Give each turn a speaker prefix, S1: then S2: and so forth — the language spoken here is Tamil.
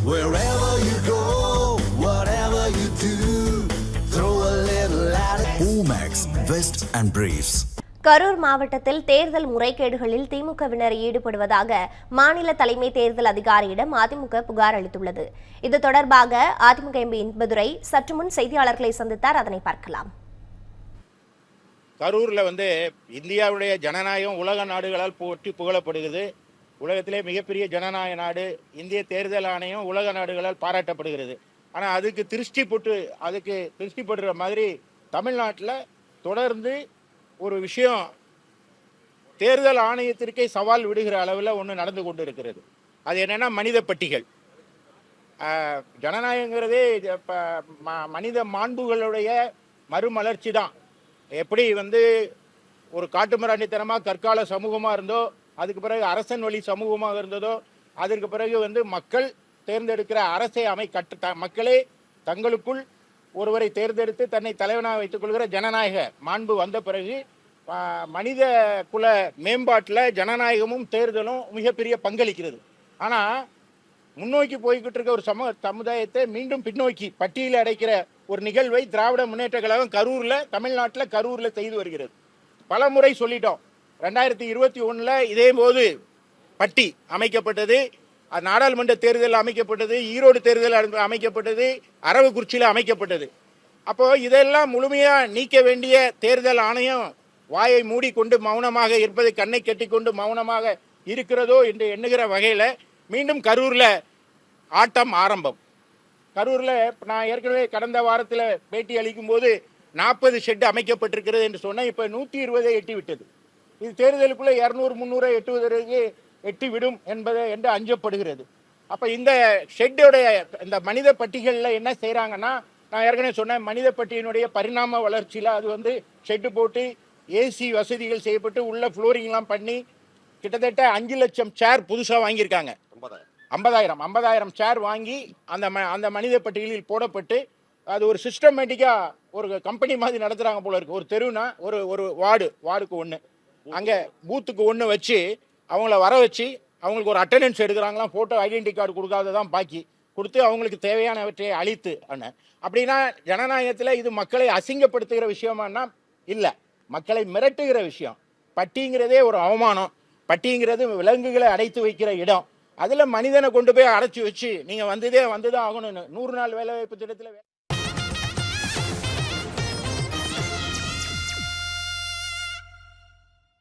S1: Wherever you go, whatever you do, throw a little at it. Omax, Vest and Briefs.
S2: Karur மாவட்டத்தில் தேர்தல் முறைகேடுகளில் திமுகவினர் ஈடுபடுவதாக மாநில தலைமை தேர்தல் அதிகாரியிடம் அதிமுக புகார் அளித்துள்ளது. இது தொடர்பாக அதிமுக எம்பி இன்பதுரை சற்று முன் செய்தியாளர்களை சந்தித்தார். அதனை பார்க்கலாம்.
S3: கரூர்ல இந்தியாவுடைய ஜனநாயகம் உலக நாடுகளால் போற்றி புகழப்படுகிறது. உலகத்திலே மிகப்பெரிய ஜனநாயக நாடு இந்திய தேர்தல் ஆணையம் உலக நாடுகளால் பாராட்டப்படுகிறது. ஆனால் அதுக்கு திருஷ்டி படுற மாதிரி தமிழ்நாட்டில் தொடர்ந்து ஒரு விஷயம் தேர்தல் ஆணையத்திற்கே சவால் விடுகிற அளவில் ஒன்று நடந்து கொண்டு இருக்கிறது. அது என்னன்னா மனித பட்டிகள். ஜனநாயகங்கிறதே மனித மாண்புகளுடைய மறுமலர்ச்சி தான். எப்படி ஒரு காட்டுமிராண்டித்தனமாக கற்கால சமூகமாக இருந்தோ, அதுக்கு பிறகு அரசன் வழி சமூகமாக இருந்ததோ, அதற்கு பிறகு மக்கள் தேர்ந்தெடுக்கிற அரசை மக்களே தங்களுக்குள் ஒருவரை தேர்ந்தெடுத்து தன்னை தலைவனாக வைத்துக் கொள்கிற ஜனநாயக மாண்பு வந்த பிறகு மனித குல மேம்பாட்டில் ஜனநாயகமும் தேர்தலும் மிகப்பெரிய பங்களிக்கிறது. ஆனால் முன்னோக்கி போய்கிட்டு இருக்க ஒரு சமுதாயத்தை மீண்டும் பின்னோக்கி பட்டியலில் அடைக்கிற ஒரு நிகழ்வை திராவிட முன்னேற்ற கழகம் தமிழ்நாட்டில் கரூரில் செய்து வருகிறது. பல முறை சொல்லிட்டோம். 2021 இதே போது பட்டி அமைக்கப்பட்டது, நாடாளுமன்ற தேர்தல் அமைக்கப்பட்டது, ஈரோடு தேர்தல் அமைக்கப்பட்டது, அரவக்குறிச்சியில் அமைக்கப்பட்டது. அப்போ இதெல்லாம் முழுமையாக நீக்க வேண்டிய தேர்தல் ஆணையம் வாயை மூடிக்கொண்டு மௌனமாக இருப்பதை கண்ணை கட்டிக்கொண்டு மௌனமாக இருக்கிறதோ என்று எண்ணுகிற வகையில் மீண்டும் கரூரில் ஆட்டம் ஆரம்பம். கரூரில் நான் ஏற்கனவே கடந்த வாரத்தில் பேட்டி அளிக்கும் போது 40 ஷெட் அமைக்கப்பட்டிருக்கிறது என்று சொன்னால் இப்போ 120 எட்டி விட்டது. இது தேர்தலுக்குள்ளே 200-300 எட்டுவதற்கு எட்டிவிடும் என்று அஞ்சப்படுகிறது. அப்போ இந்த ஷெட்டோடைய இந்த மனித பட்டிகளில் என்ன செய்கிறாங்கன்னா, நான் ஏற்கனவே சொன்னேன், மனித பட்டியினுடைய பரிணாம வளர்ச்சியில் அது ஷெட்டு போட்டு ஏசி வசதிகள் செய்யப்பட்டு உள்ள ஃப்ளோரிங்லாம் பண்ணி கிட்டத்தட்ட 5 லட்சம் சேர் புதுசாக வாங்கியிருக்காங்க. 50,000 சேர் வாங்கி அந்த மனித பட்டியலில் போடப்பட்டு அது ஒரு சிஸ்டமேட்டிக்காக ஒரு கம்பெனி மாதிரி நடத்துகிறாங்க போல இருக்கு. ஒரு தெருவுனா ஒரு வார்டுக்கு ஒன்று, அங்கே பூத்துக்கு ஒன்று வச்சு அவங்கள வர வச்சு அவங்களுக்கு ஒரு அட்டண்டன்ஸ் எடுக்கிறாங்களாம். ஃபோட்டோ ஐடென்டி கார்டு கொடுக்காததான் பாக்கி கொடுத்து அவங்களுக்கு தேவையானவற்றை அளித்து அப்படின்னா ஜனநாயகத்தில் இது மக்களை அசிங்கப்படுத்துகிற விஷயமானா இல்லை, மக்களை மிரட்டுகிற விஷயம். பட்டிங்கிறதே ஒரு அவமானம். பட்டிங்கிறது விலங்குகளை அடைத்து வைக்கிற இடம். அதில் மனிதனை கொண்டு போய் அடைச்சி வச்சு நீங்கள் வந்துதான் ஆகணும்னு 100 நாள் வேலை வாய்ப்பு திட்டத்தில்